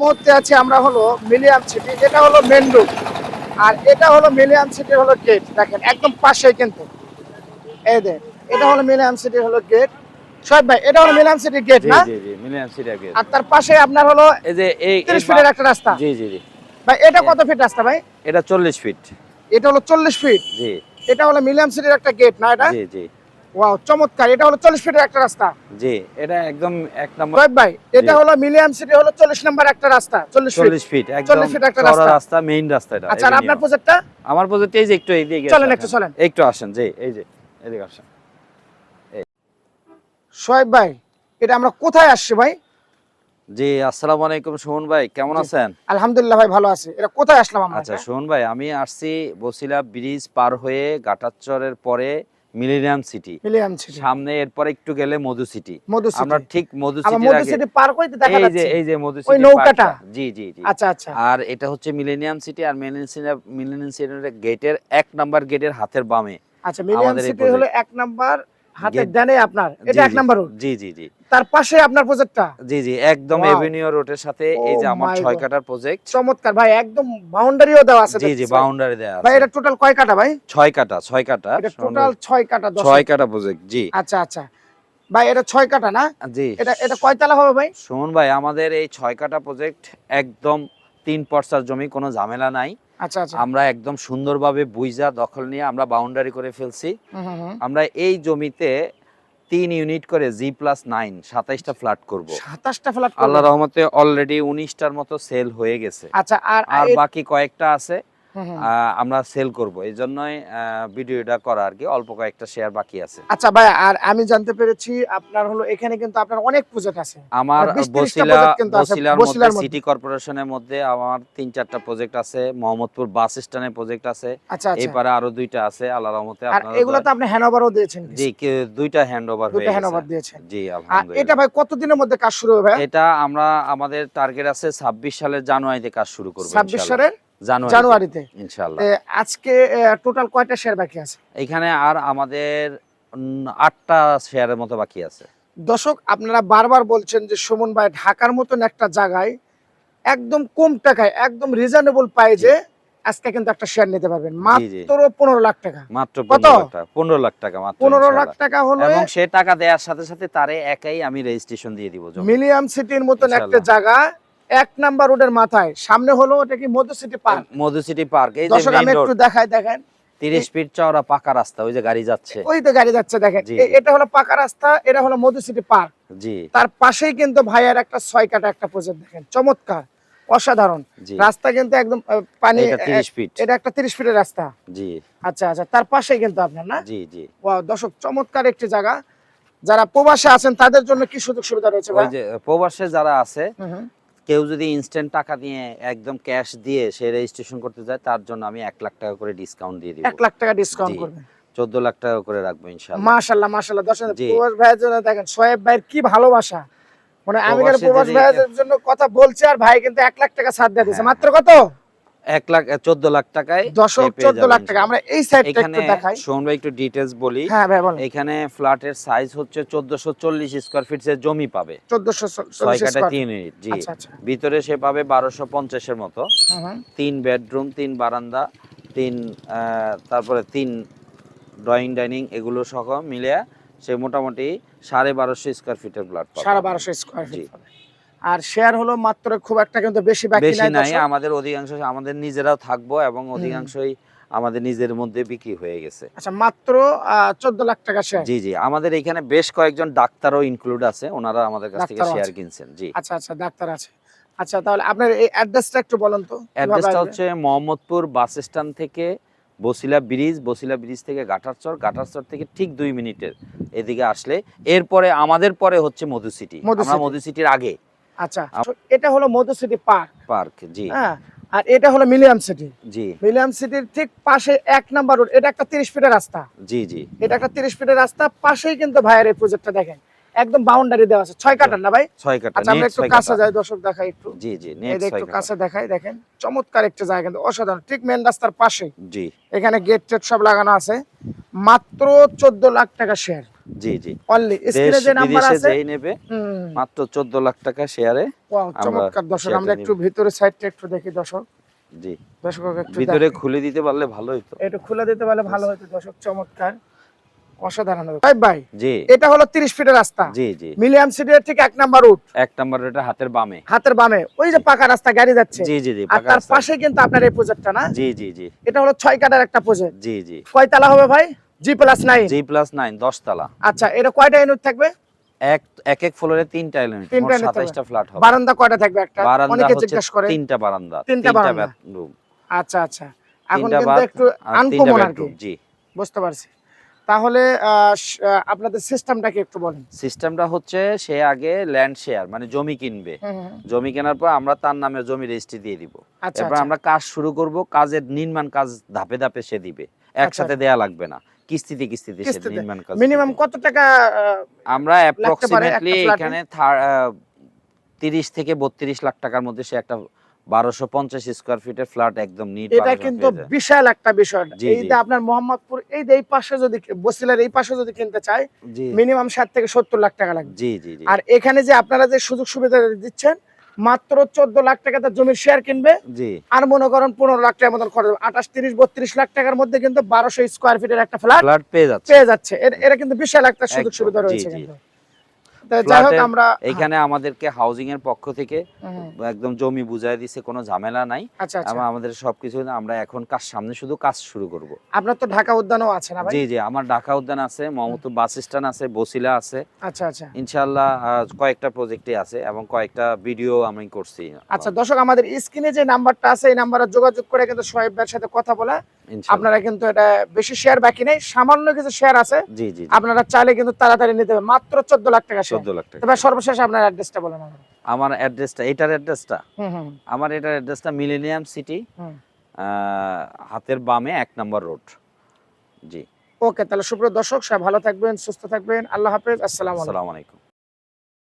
মুহূর্তে আছি আমরা হলো মিলিয়ান সিটি, এটা হলো মেন রোড আর এটা হলো মিলিয়ান সিটি হলো গেট। দেখেন একদম পাশেই কিন্তু এই দেখ, এটা হলো মিলিয়ান সিটি হলো গেট। সব ভাই এটা হলো মিলিয়ান সিটি গেট জি না? জি জি মিলিয়ন সিটি গেট। আর তার পাশে আপনার হলো এই যে এই 30 ফিটের একটা রাস্তা। জি জি জি ভাই এটা কত ফিট রাস্তা ভাই? এটা 40 ফিট। এটা হলো 40 ফিট। জি এটা হলো মিলিয়ান সিটির একটা গেট না এটা? জি জি ওয়াও চমৎকার। এটা হলো 40 ফিটের একটা রাস্তা। জি এটা একদম এক নম্বর। সোহেব ভাই এটা হলো মিলিয়ান সিটি হলো 40 নাম্বার একটা রাস্তা। 40 ফিট একদম 40 ফিট একটা চওড়া রাস্তা। রাস্তা, মেইন রাস্তা এটা। আচ্ছা আর আপনার প্রজেক্টটা? আমার প্রজেক্ট এই যে একটু এইদিকে চলেন একটু চলেন। একটু আসেন। জি এই যে এদিকে আসেন। সোহেব ভাই এটা আমরা কোথায় আসছি ভাই? জি আসসালামু আলাইকুম সুমন ভাই, কেমন আছেন? আলহামদুলিল্লাহ ভাই ভালো আছি। এটা কোথায় আসলাম আমরা? আচ্ছা সুমন ভাই, আমি আসছি বসিলা ব্রিজ পার হয়ে গাটারচরের পরে মিলেনিয়াম সিটি, মিলিয়ান সিটি সামনে এরপরে একটু গেলে মধু সিটি। মধু সিটি। আমরা ঠিক মধু আমরা সিটির মধু আগে সিটি পার কইতে দেখা যাচ্ছে এই যে মধু ওই সিটি নৌকাটা। জি জি জি। আচ্ছা আচ্ছা। আর এটা হচ্ছে মিলেনিয়াম সিটি, আর মিলেনিয়াম সিটির গেটের 1 নাম্বার গেটের হাতের বামে। আচ্ছা মিলিয়ান আমাদের এই সিটি হলো 1 নাম্বার হাতের গেট। ডানে আপনার। এটা 1 নাম্বার রোড। জি জি জি তার পাশে আপনার প্রজেক্টটা। জি জি একদম Wow! এভিনিউ রোডের সাথে এই যে Oh আমার my 6 God! Cutter project. চমৎকার ভাই, একদম বাউন্ডারিও দেওয়া আছে জি জি দেখতেছি ভাই। বাউন্ডারি দেয়া ভাই আছে। এটা টোটাল কয় কাটা ভাই? 6 কাটা এটা টোটাল 6 কাটা 6 কাটা প্রজেক্ট। জি আচ্ছা আচ্ছা। ভাই এটা 6 কাটা না? জি এটা কয়তলা হবে ভাই? সুমন ভাই, আমাদের এই 6 কাটা প্রজেক্ট একদম 3 পর্সার জমি, কোনো ঝামেলা নাই। আচ্ছা আচ্ছা। আমরা একদম সুন্দরভাবে বুইজা দখল নিয়ে আমরা বাউন্ডারি করে ফেলছি। হুম। আমরা এই জমিতে 3 ইউনিট করে G+9 27টা ফ্ল্যাট করব। 27টা ফ্ল্যাট আল্লাহর রহমতে অলরেডি 19টার মতো সেল হয়ে গেছে। আচ্ছা আর আর বাকি কয়েকটা আছে হুম। আমরা সেল করব। এই জন্যই ভিডিওটা করা আর কি, অল্প কয়েকটা শেয়ার বাকি আছে। আচ্ছা ভাই আর আমি জানতে পেরেছি আপনার হলো এখানে কিন্তু আপনার অনেক প্রজেক্ট আছে। আমার 20-30টা প্রজেক্ট কিন্তু আছে বসিলার মধ্যে সিটি কর্পোরেশনের মধ্যে আমার 3-4টা প্রজেক্ট আছে, মোহাম্মদপুর বাস স্ট্যান্ডের প্রজেক্ট আছে, আচ্ছা আচ্ছা। এপারে আরো 2টা আছে আল্লাহর রহমতে। আর এগুলো তো আপনি হ্যান্ডওভারও দিয়েছেন? জি 2টা হ্যান্ডওভার হয়ে দুটো গেছে। হ্যান্ডওভার দিয়েছেন। জি আর আলহামদুলিল্লাহ। এটা ভাই কতদিনের মধ্যে কাজ শুরু হবে? এটা আমাদের টার্গেট আছে 26 সালের জানুয়ারিতে কাজ শুরু করব 26 ইনশাআল্লাহ। সালের জানুয়ারিতে ইনশাআল্লাহ। আজকে টোটাল কয়টা শেয়ার বাকি আছে? এখানে আর আমাদের 8টা শেয়ারের মতো বাকি আছে। দর্শক আপনারা বারবার বলছেন যে সুমন ভাই ঢাকার মতন একটা জায়গায় একদম কম টাকায় একদম রিজনেবল প্রাইজে আজকে কিন্তু একটা শেয়ার নিতে পারবেন মাত্র 15 লাখ টাকা। মাত্র কত? 15 লাখ টাকা মাত্র। 15 লাখ টাকা হলো এবং সে টাকা দেওয়ার সাথে সাথে তারে একাই আমি রেজিস্ট্রেশন দিয়ে দিব। মিলিয়াম সিটির মতন একটা জায়গা 1 নাম্বার রোডের মাথায়, সামনে হলো ওটা কি মধু সিটি পার্ক। মধু সিটি পার্ক। এই যে দর্শক আমি একটু দেখেন 30 ফিট চওড়া পাকা রাস্তা, ওই যে গাড়ি যাচ্ছে, ওই তো গাড়ি যাচ্ছে দেখেন। এটা হলো পাকা রাস্তা, এটা হলো মধু সিটি পার্ক। জি তার পাশেই কিন্তু ভাইয়ার একটা 6 কাটা একটা প্রজেক্ট দেখেন, চমৎকার অসাধারণ রাস্তা কিন্তু একদম পানি। এটা 30 ফিট। এটা একটা 30 ফিটের রাস্তা। জি আচ্ছা আচ্ছা। তার পাশেই কিন্তু আপনার না? জি জি। ওয়াও দর্শক চমৎকার একটি জায়গা। যারা প্রবাসে আছেন তাদের জন্য কি সুযোগ সুবিধা রয়েছে ভাই? ওই যে প্রবাসে যারা আছে, কেউ যদি ইনস্ট্যান্ট টাকা দিয়ে একদম ক্যাশ দিয়ে সে রেজিস্ট্রেশন করতে যায়, তার জন্য আমি 1 লাখ টাকা করে ডিসকাউন্ট দিয়ে দিব। 1 লাখ টাকা ডিসকাউন্ট করবেন? 14 লাখ টাকা করে রাখবো ইনশাআল্লাহ। মাশাআল্লাহ মাশাআল্লাহ। দর্শক প্রবাস ভাইয়ের জন্য দেখেন সোহেব ভাইয়ের কি ভালোবাসা। মানে আমি এর প্রবাস ভাইয়ের জন্য কথা বলছি আর ভাই কিন্তু 1 লাখ টাকা ছাড় দিয়ে দিয়েছে। মাত্র কত? 14 লাখ টাকায়। দর্শক 14 লাখ টাকা। আমরা এই সাইডটা একটু দেখাই। শোন ভাই একটু ডিটেইলস বলি। হ্যাঁ ভাই বলেন। এখানে ফ্ল্যাটের সাইজ হচ্ছে 1440 স্কয়ার ফিট এর জমি পাবে। 1440 কাটা 3 ইউনিট। জি। আচ্ছা আচ্ছা। ভিতরে সে পাবে 1250 এর মতো। 3 বেডরুম, 3 বারান্দা, 3 তারপরে 3 ড্রয়িং ডাইনিং, এগুলো সহ মিলে সে মোটামুটি 1250 স্কয়ার ফিটের ফ্ল্যাট পাবে। 1250 স্কয়ার ফিট পাবে। আর শেয়ার হলো মাত্র খুব একটা কিন্তু বেশি বাকি নাই। আমাদের অধিকাংশ আমাদের নিজেরাও থাকবো এবং অধিকাংশই আমাদের নিজের মধ্যে বিক্রি হয়ে গেছে। আচ্ছা মাত্র 14 লাখ টাকা শেয়ার। জি জি। আমাদের এখানে বেশ কয়েকজন ডাক্তারও ইনক্লুড আছে, ওনারা আমাদের কাছ থেকে শেয়ার কিনছেন। জি আচ্ছা আচ্ছা। ডাক্তার আছে। আচ্ছা তাহলে আপনার এই অ্যাড্রেসটা একটু বলেন তো। অ্যাড্রেসটা হচ্ছে মোহাম্মদপুর বাস স্ট্যান্ড থেকে বসিলা ব্রিজ থেকে গাটারচর থেকে ঠিক 2 মিনিটের এদিকে আসলে এরপরে আমাদের পরে হচ্ছে মধু সিটি। আমরা মধু সিটির আগে। আচ্ছা এটা হলো মধু সিটি পার্ক। জি হ্যাঁ। আর এটা হলো মিলিয়াম সিটি। জি মিলিয়াম সিটির ঠিক পাশে 1 নাম্বার রোড। এটা একটা 30 ফিটের রাস্তা। জি জি। এটা একটা 30 ফিটের রাস্তা, পাশেই কিন্তু ভাইয়ের এই প্রজেক্টটা দেখেন একদম বাউন্ডারি দেওয়া আছে 6 কাটার না ভাই? 6 কাটা আচ্ছা আমরা নেট একটু 6 কাছে কাটা। যাই, দর্শক দেখাই একটু। জি জি এই নেট যে 6 একটু কাটা। কাছে দেখাই, দেখেন চমৎকার একটা জায়গা, কিন্তু অসাধারণ, ঠিক মেন রাস্তার পাশে। জি এখানে গেট টেট সব লাগানো আছে, মাত্র 14 লাখ টাকা শেয়ার জি জি। অনলি। দেশ স্ক্রিনে যে নাম্বার বিদেশে আছে, যেই নেবে মাত্র 14 লাখ টাকা শেয়ারে ওয়াও আমরা চমৎকার। দর্শক শেয়ারটা আমরা একটু নিব। ভিতরে সাইডটা একটু দেখি দর্শক, জি দর্শক একটু ভিতরে দেখেন। খুলে দিতে পারলে ভালো হতো। একটু খুলে দিতে পারলে ভালো হতো দর্শক, চমৎকার অসাধারণ হবে। ভাই ভাই জি এটা হলো 30 ফিটের রাস্তা, জি জি। মিলিয়াম সিটির ঠিক 1 নাম্বার রুট, 1 নাম্বার এটা হাতের বামে। হাতের বামে ওই যে জি। পাকা রাস্তা গাড়ি যাচ্ছে। জি জি জি আর পাকা তার রাস্তা। পাশে কিন্তু আপনার এই প্রজেক্টটা না, জি জি জি এটা হলো 6 কাটার একটা প্রজেক্ট। জি জি। কয়তলা হবে ভাই? G+9। G+9 10 তলা। আচ্ছা এটা কয়টা ইউনিট থাকবে? এক এক ফ্লোরে 3টা ইউনিট, মোট তিনটা ইউনিট থাকবে। 27টা ফ্ল্যাট হবে। বারান্দা কয়টা থাকবে? একটা বারান্দা অনেকে হচ্ছে জিজ্ঞাসা করে। 3টা বারান্দা, 3টা 3টা বারান্দা। বেডরুম, আচ্ছা আচ্ছা, এখন 3টা কিন্তু বাথ একটু আর 3টা আনকমন আর কি, বেডরুম। জি। বুঝতে পারছি। তাহলে আপনাদের সিস্টেমটা কি একটু বলেন। সিস্টেমটা হচ্ছে সে আগে ল্যান্ড শেয়ার মানে জমি কিনবে, হুম। জমি কেনার পর আমরা তার নামে জমি রেজিস্ট্রি দিয়ে দিব। আচ্ছা এরপর আচ্ছা। আমরা কাজ শুরু করব, কাজের নির্মাণ কাজ ধাপে ধাপে সে দিবে, একসাথে দেয়া লাগবে না, কিস্তিতে কিস্তিতে সে কিস্তিতে নির্মাণ কাজ মিনিমাম দিবে। কত টাকা আমরা লাগতে পারে অ্যাপ্রক্সিমেটলি একটা ফ্ল্যাটে? এখানে 30 থেকে 32 লাখ টাকার মধ্যে সে একটা 1250 স্কয়ার ফিটের ফ্ল্যাট একদম নিট এটা কিন্তু বিশাল একটা বিষয়। জি, এই জি। যে আপনার মোহাম্মদপুর এই যে এই পাশে যদি বসিলার এই পাশে যদি কিনতে চায়, জি মিনিমাম 60 থেকে 70 লাখ টাকা লাগবে। জি জি জি আর এখানে যে আপনারা যে সুযোগ সুবিধা দিচ্ছেন, মাত্র 14 লাখ টাকাতে জমির শেয়ার কিনবে, জি আর মনে করেন 15 লাখ টাকার মতন খরচ হবে। 28, 30, 32 লাখ টাকার মধ্যে কিন্তু 1200 স্কয়ার ফিটের একটা ফ্ল্যাট ফ্ল্যাট পেয়ে যাচ্ছে। পেয়ে যাচ্ছে। এরা কিন্তু বিশাল একটা সুযোগ একদম, সুবিধা জি, রয়েছে জি। কিন্তু। তো যাই হোক আমরা এখানে আমাদেরকে হাউজিং এর পক্ষ থেকে হুম, একদম জমি বুঝাই দিছে, কোনো ঝামেলা নাই। আচ্ছা আচ্ছা। এবং আমাদের সবকিছু আমরা এখন সামনে শুধু কাজ শুরু করব। আপনার তো ঢাকা উদ্যানও আছে না ভাই? জি জি, আমার ঢাকা উদ্যান আছে, মোহাম্মদপুর বাস স্ট্যান্ড আছে, বসিলা আছে, আচ্ছা আচ্ছা। ইনশাআল্লাহ কয়েকটা প্রজেক্টে আছে এবং কয়েকটা ভিডিও আমি করছি। আচ্ছা দর্শক, আমাদের স্ক্রিনে যে নাম্বারটা আছে এই নাম্বারে যোগাযোগ করে কিন্তু সোহেব ভাইয়ের সাথে কথা বলে ইনশাআল্লাহ। আপনারা কিন্তু এটা বেশি শেয়ার বাকি নেই, সামান্য কিছু শেয়ার আছে, জি জি জি। আপনারা চাইলে কিন্তু তাড়াতাড়ি নিতে হবে। মাত্র 14 লাখ টাকা শেয়ার। 14 লাখ টাকা। তবে সর্বশেষ আপনার অ্যাড্রেসটা বলেন আমাদের। আমার অ্যাড্রেসটা, এটার অ্যাড্রেসটা, হুম। আমার এটার অ্যাড্রেসটা মিলেনিয়াম সিটি, হুম। হাতের বামে 1 নম্বর রোড। জি। ওকে, তাহলে সুপ্রিয় দর্শক সবাই ভালো থাকবেন, সুস্থ থাকবেন, আল্লাহ হাফেজ, আসসালামু আলাইকুম। আসসালামু আলাইকুম।